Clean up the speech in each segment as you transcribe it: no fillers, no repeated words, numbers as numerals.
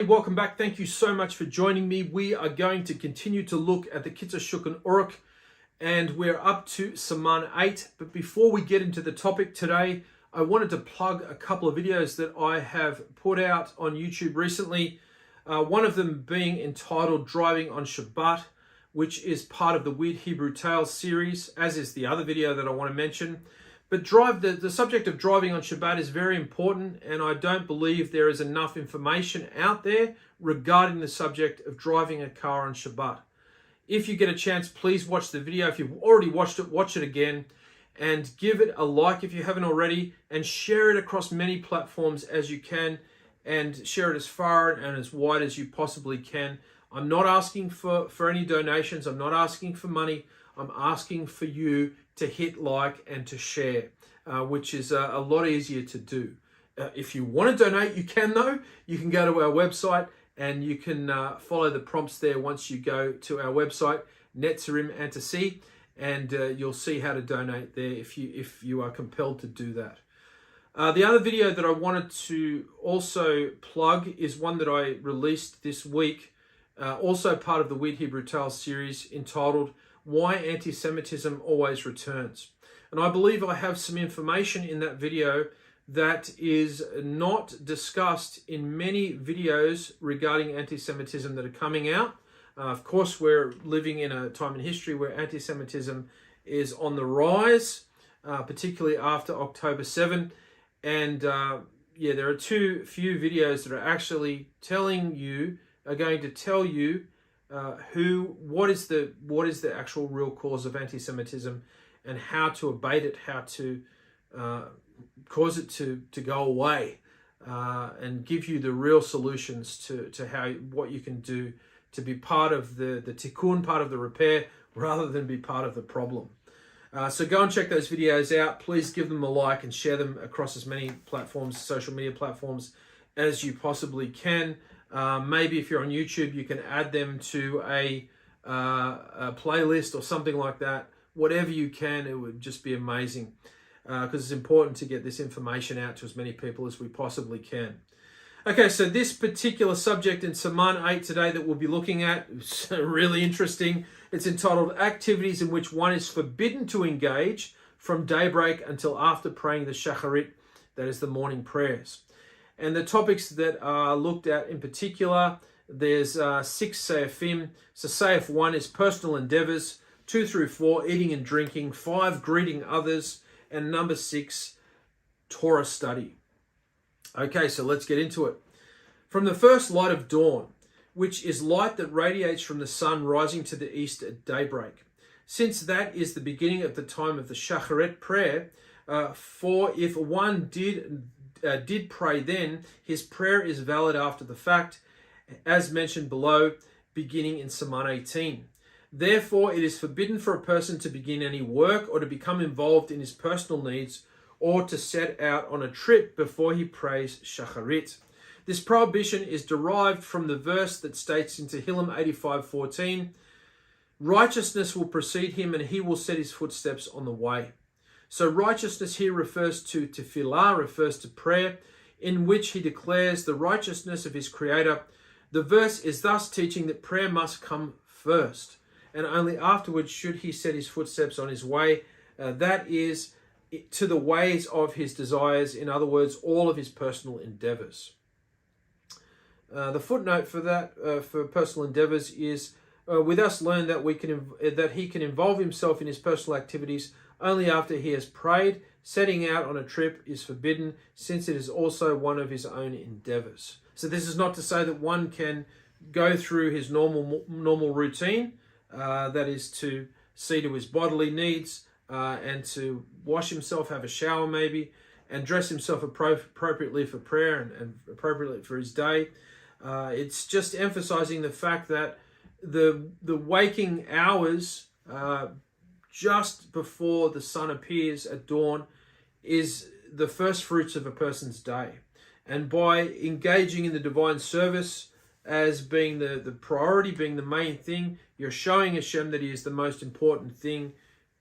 Welcome back. Thank you so much for joining me. We are going to continue to look at the Kitzur Shulchan Aruch, and we're up to Siman 8. But before we get into the topic today, I wanted to plug a couple of videos that I have put out on YouTube recently. One of them being entitled Driving on Shabbat, which is part of the Weird Hebrew Tales series, as is the other video that I want to mention. But the subject of driving on Shabbat is very important, and I don't believe there is enough information out there regarding the subject of driving a car on Shabbat. If you get a chance, please watch the video. If you've already watched it, watch it again, and give it a like if you haven't already, and share it across many platforms as you can, and share it as far and as wide as you possibly can. I'm not asking for any donations. I'm not asking for money. I'm asking for you to hit like and to share, which is a lot easier to do. If you want to donate, you can though. You can go to our website and you can follow the prompts there once you go to our website, Netzarim Antoecie, and you'll see how to donate there if you are compelled to do that. The other video that I wanted to also plug is one that I released this week, also part of the Weird Hebrew Tales series, entitled Why Anti-Semitism Always Returns. And I believe I have some information in that video that is not discussed in many videos regarding anti-Semitism that are coming out. Of course, we're living in a time in history where anti-Semitism is on the rise, particularly after October 7. And there are too few videos that are actually going to tell you what is the actual real cause of anti-Semitism and how to abate it, how to cause it to go away, and give you the real solutions to what you can do to be part of the tikkun, part of the repair, rather than be part of the problem. So go and check those videos out. Please give them a like and share them across as many platforms, social media platforms, as you possibly can. Maybe if you're on YouTube, you can add them to a playlist or something like that. Whatever you can, it would just be amazing, because it's important to get this information out to as many people as we possibly can. Okay, so this particular subject in Siman 8 today that we'll be looking at is really interesting. It's entitled Activities in Which One is Forbidden to Engage from Daybreak until After Praying the Shacharit, that is the morning prayers. And the topics that are looked at in particular, there's 6 seifim. So seif 1 is personal endeavors, 2 through 4, eating and drinking, 5, greeting others, and number 6, Torah study. Okay, so let's get into it. From the first light of dawn, which is light that radiates from the sun rising to the east at daybreak, since that is the beginning of the time of the Shacharit prayer, for if one did pray then, his prayer is valid after the fact, as mentioned below, beginning in Siman 18. Therefore, it is forbidden for a person to begin any work or to become involved in his personal needs or to set out on a trip before he prays Shacharit. This prohibition is derived from the verse that states in Tehillim 85:14, righteousness will precede him and he will set his footsteps on the way. So righteousness here refers to tefillah, refers to prayer, in which he declares the righteousness of his Creator. The verse is thus teaching that prayer must come first, and only afterwards should he set his footsteps on his way, that is, to the ways of his desires, in other words, all of his personal endeavors. The footnote for that, for personal endeavors, is we thus learn that he can involve himself in his personal activities only after he has prayed. Setting out on a trip is forbidden, since it is also one of his own endeavors. So this is not to say that one can go through his normal routine, that is to see to his bodily needs, and to wash himself, have a shower maybe, and dress himself appropriately for prayer and appropriately for his day. It's just emphasizing the fact that the waking hours just before the sun appears at dawn is the first fruits of a person's day. And by engaging in the divine service as being the priority, being the main thing, you're showing Hashem that He is the most important thing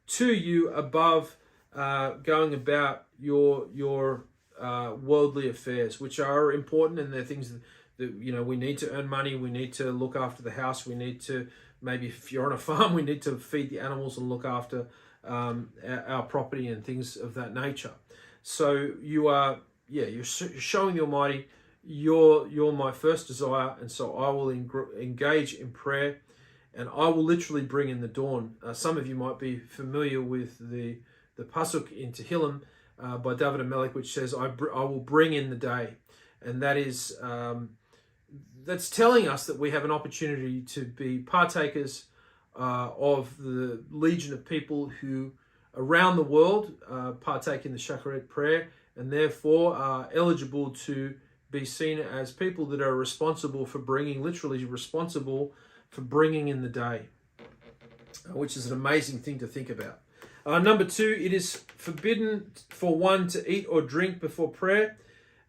to you above going about your worldly affairs, which are important, and they're things we need to earn money, we need to look after the house, we need to, maybe if you're on a farm, we need to feed the animals and look after our property and things of that nature. So you're showing the Almighty, you're my first desire, and so I will engage in prayer, and I will literally bring in the dawn. Some of you might be familiar with the pasuk in Tehillim by David Melech, which says, I will bring in the day. And that is, that's telling us that we have an opportunity to be partakers of the legion of people who around the world partake in the Shacharit prayer, and therefore are eligible to be seen as people that are literally responsible for bringing in the day, which is an amazing thing to think about. Number 2, it is forbidden for one to eat or drink before prayer,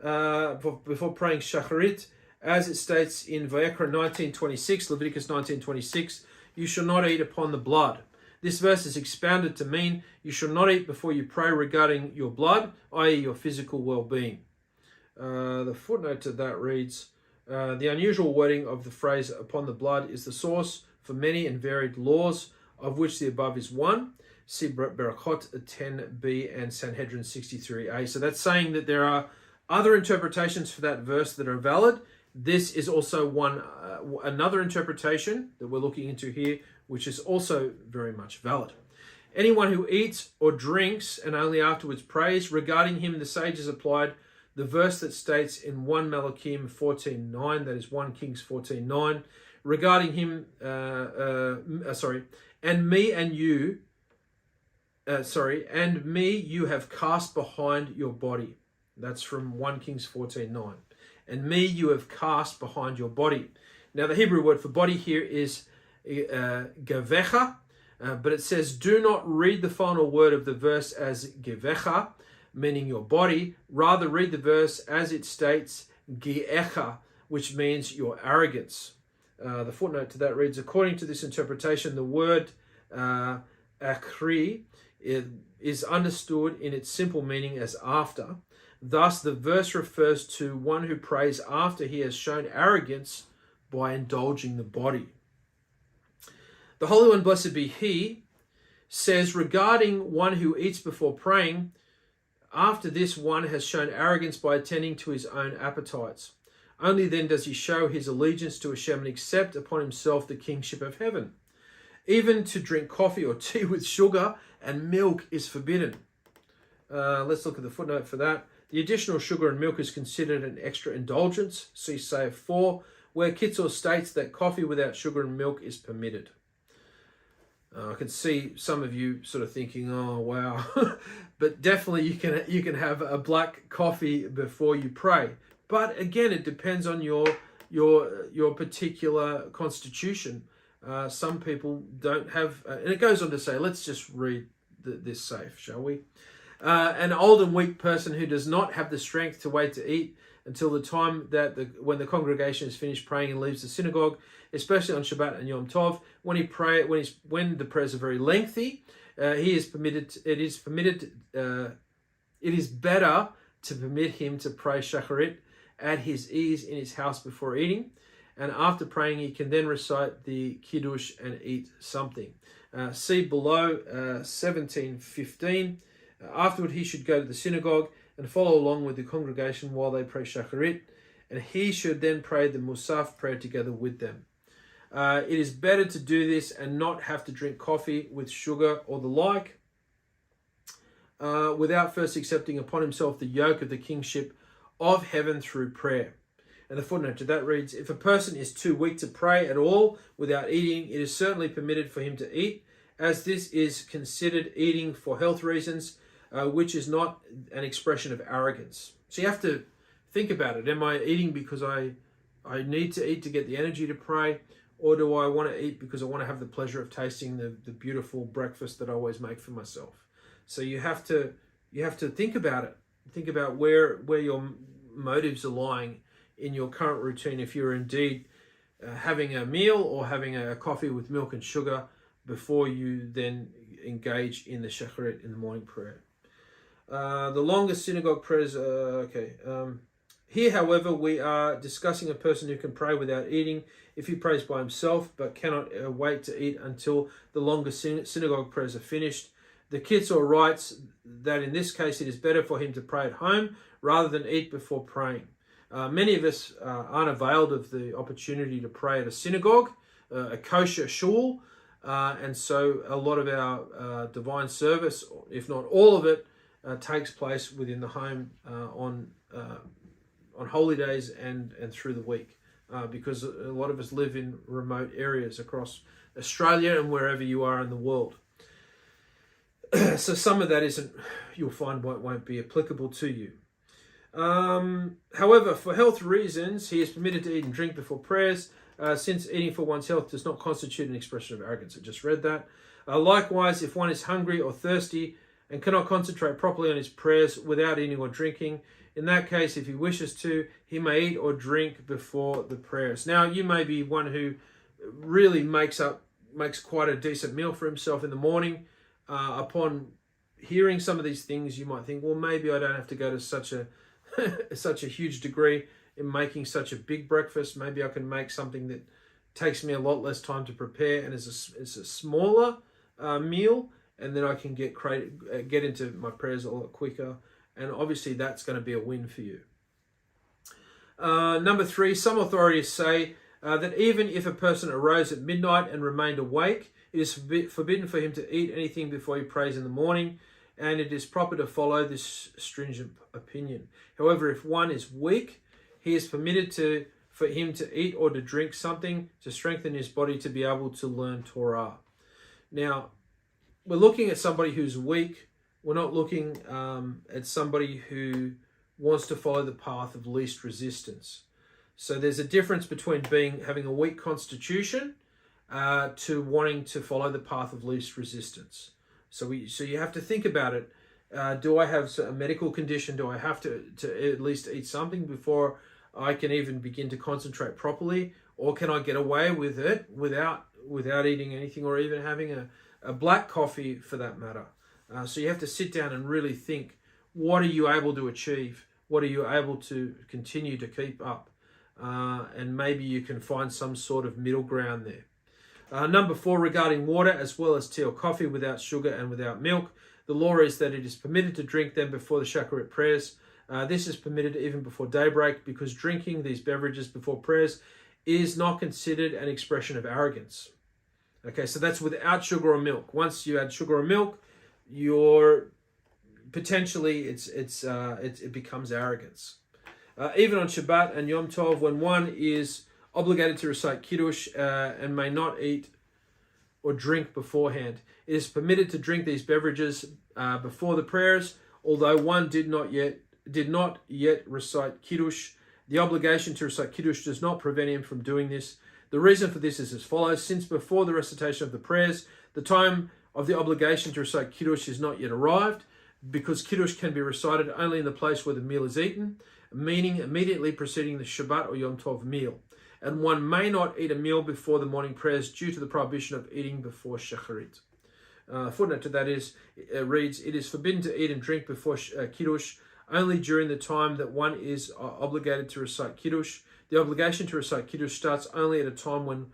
before praying Shacharit, as it states in Vayikra 19:26, Leviticus 19:26, you shall not eat upon the blood. This verse is expounded to mean you shall not eat before you pray regarding your blood, i.e. your physical well-being. The footnote to that reads, the unusual wording of the phrase upon the blood is the source for many and varied laws, of which the above is one. See Berachot 10b and Sanhedrin 63a. So that's saying that there are other interpretations for that verse that are valid. This is also another interpretation that we're looking into here, which is also very much valid. Anyone who eats or drinks and only afterwards prays, regarding him the sages applied the verse that states in 1 Malachim 14:9, that is 1 Kings 14:9, regarding him, and me you have cast behind your body. That's from 1 Kings 14:9. And me you have cast behind your body. Now the Hebrew word for body here is gevecha, but it says do not read the final word of the verse as gevecha, meaning your body. Rather read the verse as it states giecha, which means your arrogance. The footnote to that reads, according to this interpretation, the word akri is understood in its simple meaning as after. Thus, the verse refers to one who prays after he has shown arrogance by indulging the body. The Holy One, blessed be He, says regarding one who eats before praying, after this one has shown arrogance by attending to his own appetites. Only then does he show his allegiance to Hashem and accept upon himself the kingship of heaven. Even to drink coffee or tea with sugar and milk is forbidden. Let's look at the footnote for that. The additional sugar and milk is considered an extra indulgence. See Save 4, where Kitzur states that coffee without sugar and milk is permitted. I can see some of you sort of thinking, oh, wow. But definitely you can have a black coffee before you pray. But again, it depends on your particular constitution. Some people don't have, and it goes on to say, let's just read this safe, shall we? An old and weak person who does not have the strength to wait to eat until the time that when the congregation is finished praying and leaves the synagogue, especially on Shabbat and Yom Tov, when the prayers are very lengthy, it is better to permit him to pray Shacharit at his ease in his house before eating, and after praying he can then recite the Kiddush and eat something. See below 17:15. Afterward he should go to the synagogue and follow along with the congregation while they pray Shacharit, and he should then pray the Musaf prayer together with them. It is better to do this and not have to drink coffee with sugar or the like, without first accepting upon himself the yoke of the kingship of heaven through prayer. And the footnote to that reads, if a person is too weak to pray at all without eating, it is certainly permitted for him to eat, as this is considered eating for health reasons, which is not an expression of arrogance. So you have to think about it. Am I eating because I need to eat to get the energy to pray? Or do I want to eat because I want to have the pleasure of tasting the beautiful breakfast that I always make for myself? So you have to think about it. Think about where your motives are lying in your current routine, if you're indeed having a meal or having a coffee with milk and sugar before you then engage in the Shacharit in the morning prayer. The longest synagogue prayers, Here, however, we are discussing a person who can pray without eating if he prays by himself but cannot wait to eat until the longer synagogue prayers are finished. The Kitzur writes that in this case it is better for him to pray at home rather than eat before praying. Many of us aren't availed of the opportunity to pray at a synagogue, a kosher shul, and so a lot of our divine service, if not all of it, takes place within the home on holy days and through the week, because a lot of us live in remote areas across Australia and wherever you are in the world. So some of that you'll find won't be applicable to you. However, for health reasons, he is permitted to eat and drink before prayers, since eating for one's health does not constitute an expression of arrogance. I just read that. Likewise, if one is hungry or thirsty and cannot concentrate properly on his prayers without eating or drinking, in that case, if he wishes to, he may eat or drink before the prayers. Now, you may be one who really makes quite a decent meal for himself in the morning. Upon hearing some of these things, you might think, well, maybe I don't have to go to such a huge degree in making such a big breakfast. Maybe I can make something that takes me a lot less time to prepare and is a smaller meal, and then I can get into my prayers a lot quicker. And obviously that's going to be a win for you. Number 3, some authorities say that even if a person arose at midnight and remained awake, it is forbidden for him to eat anything before he prays in the morning, and it is proper to follow this stringent opinion. However, if one is weak, he is permitted for him to eat or to drink something to strengthen his body to be able to learn Torah. Now, we're looking at somebody who's weak. We're not looking at somebody who wants to follow the path of least resistance. So there's a difference between having a weak constitution to wanting to follow the path of least resistance. So you have to think about it. Do I have a medical condition? Do I have to at least eat something before I can even begin to concentrate properly? Or can I get away with it without eating anything, or even having a black coffee for that matter? So you have to sit down and really think, what are you able to achieve? What are you able to continue to keep up? And maybe you can find some sort of middle ground there. Number 4, regarding water as well as tea or coffee without sugar and without milk, the law is that it is permitted to drink them before the Shacharit prayers. This is permitted even before daybreak, because drinking these beverages before prayers is not considered an expression of arrogance. Okay, so that's without sugar or milk. Once you add sugar or milk, potentially it becomes arrogance. Even on Shabbat and Yom Tov, when one is obligated to recite Kiddush and may not eat or drink beforehand, it is permitted to drink these beverages before the prayers, although one did not yet recite Kiddush. The obligation to recite Kiddush does not prevent him from doing this. The reason for this is as follows: since before the recitation of the prayers, the time of the obligation to recite Kiddush is not yet arrived, because Kiddush can be recited only in the place where the meal is eaten, meaning immediately preceding the Shabbat or Yom Tov meal. And one may not eat a meal before the morning prayers due to the prohibition of eating before Shacharit. Footnote to that reads, it is forbidden to eat and drink before Kiddush only during the time that one is obligated to recite Kiddush. The obligation to recite Kiddush starts only at a time when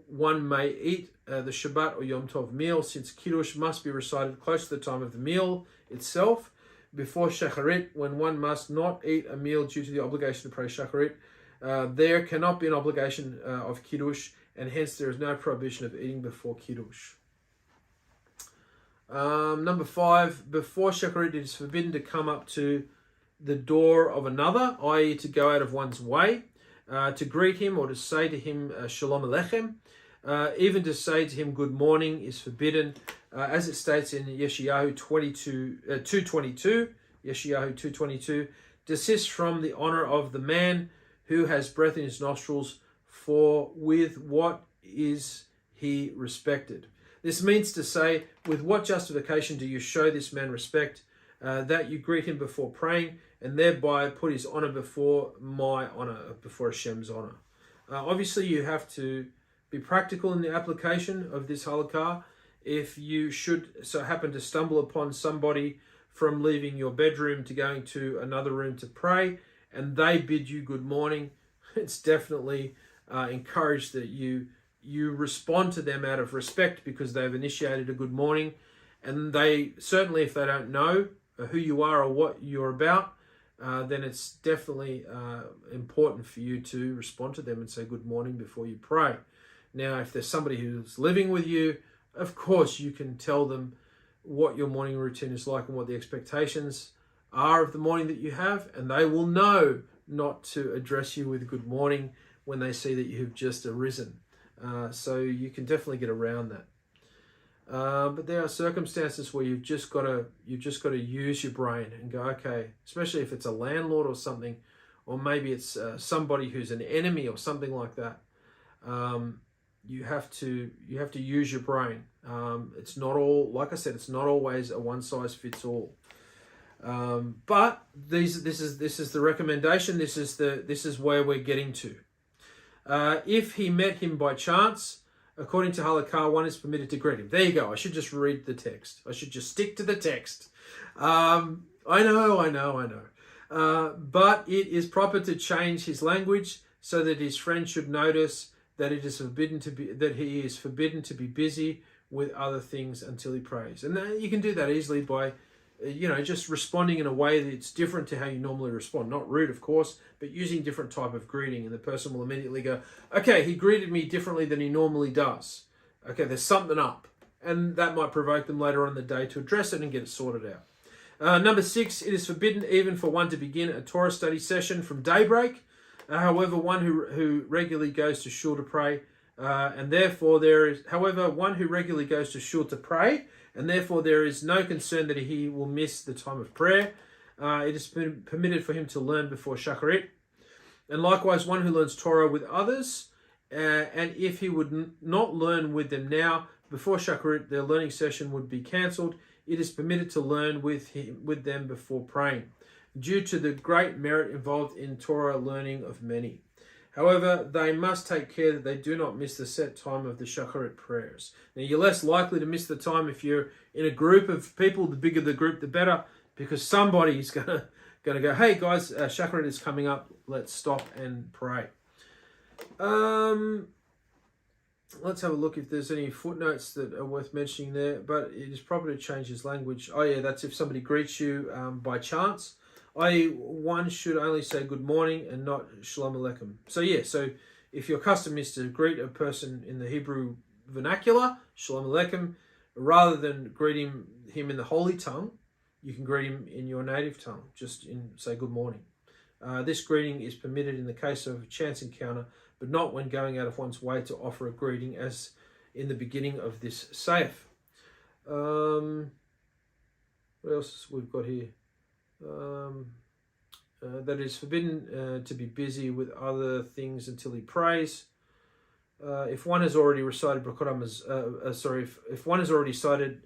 one may eat the Shabbat or Yom Tov meal, since Kiddush must be recited close to the time of the meal itself. Before Shacharit, when one must not eat a meal due to the obligation to pray Shacharit, there cannot be an obligation of Kiddush, and hence there is no prohibition of eating before Kiddush. Number 5, before Shacharit, it is forbidden to come up to the door of another, i.e. to go out of one's way, to greet him or to say to him, Shalom Aleichem. Even to say to him, good morning, is forbidden, as it states in Yeshayahu 2:22. Yeshayahu 2:22, desist from the honor of the man who has breath in his nostrils, for with what is he respected? This means to say, with what justification do you show this man respect, that you greet him before praying, and thereby put his honor before my honor, before Hashem's honor? Obviously, you have to be practical in the application of this halakha. If you should so happen to stumble upon somebody from leaving your bedroom to going to another room to pray, and they bid you good morning, it's definitely encouraged that you respond to them out of respect because they've initiated a good morning. And they certainly, if they don't know who you are or what you're about, then it's definitely important for you to respond to them and say good morning before you pray. Now, if there's somebody who's living with you, of course you can tell them what your morning routine is like and what the expectations are of the morning that you have, and they will know not to address you with good morning when they see that you've just arisen. So you can definitely get around that. But there are circumstances where you've just got to use your brain and go, okay, especially if it's a landlord or something, or maybe it's somebody who's an enemy or something like that. You have to use your brain. It's not all, like I said, it's not always a one size fits all. But this is the recommendation. This is where we're getting to. If he met him by chance, according to Halakha, one is permitted to greet him. There you go. I should just read the text. I should just stick to the text. I know. But it is proper to change his language so that his friend should notice that he is forbidden to be busy with other things until he prays. And you can do that easily by just responding in a way that's different to how you normally respond. Not rude, of course, but using different type of greeting. And the person will immediately go, okay, he greeted me differently than he normally does. Okay, there's something up. And that might provoke them later on in the day to address it and get it sorted out. Number 6, it is forbidden even for one to begin a Torah study session from daybreak. However, one who regularly goes to shul to pray, and therefore there is no concern that he will miss the time of prayer. It is permitted for him to learn before shacharit, and likewise one who learns Torah with others, and if he would not learn with them now, before shacharit, their learning session would be cancelled. It is permitted to learn with them before praying, due to the great merit involved in Torah learning of many. However, they must take care that they do not miss the set time of the shacharit prayers. Now, you're less likely to miss the time if you're in a group of people. The bigger the group, the better, because somebody's gonna go, hey guys, shacharit is coming up. Let's stop and pray. Let's have a look if there's any footnotes that are worth mentioning there. But it is proper to change his language. Oh yeah, that's if somebody greets you by chance. One should only say good morning and not shalom aleichem. So if your custom is to greet a person in the Hebrew vernacular, shalom aleichem, rather than greeting him in the holy tongue, you can greet him in your native tongue, say good morning. This greeting is permitted in the case of a chance encounter, but not when going out of one's way to offer a greeting, as in the beginning of this seif. What else we've got here? That is forbidden to be busy with other things until he prays. If one has already recited if one has already cited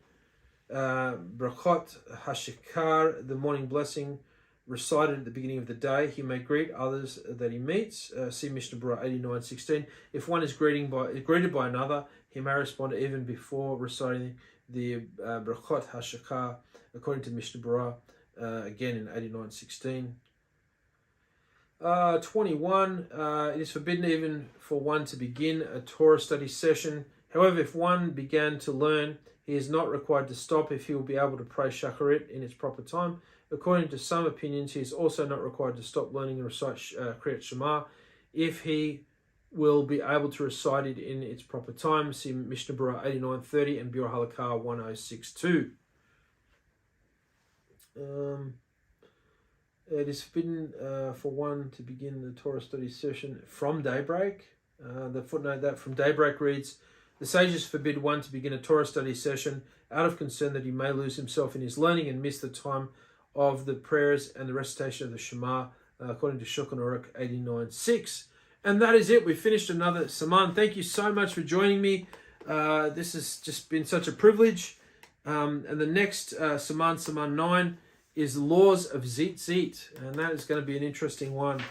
Brachot Hashikar, the morning blessing recited at the beginning of the day, he may greet others that he meets. See Mishnah Berurah 89:16. If one is greeted by another, he may respond even before reciting the Brachot Hashikar, according to Mishnah Berurah. Again in 89:16. 21. It is forbidden even for one to begin a Torah study session. However, if one began to learn, he is not required to stop if he will be able to pray shacharit in its proper time. According to some opinions, he is also not required to stop learning and recite Kriyat Shema if he will be able to recite it in its proper time. See Mishnah Berurah 89:30 and Biur Halakha 1062. It is forbidden for one to begin the Torah study session from daybreak. The footnote that from daybreak reads, the sages forbid one to begin a Torah study session out of concern that he may lose himself in his learning and miss the time of the prayers and the recitation of the Shema, according to Shulchan Aruch 89:6. And that is it. We finished another Siman. Thank you so much for joining me. This has just been such a privilege. And the next Siman 9, is laws of Tzitzit, and that is going to be an interesting one.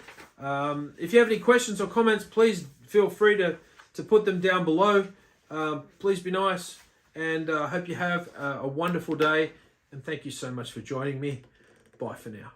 If you have any questions or comments, please feel free to put them down below. Please be nice, and I hope you have a wonderful day, and thank you so much for joining me. Bye for now.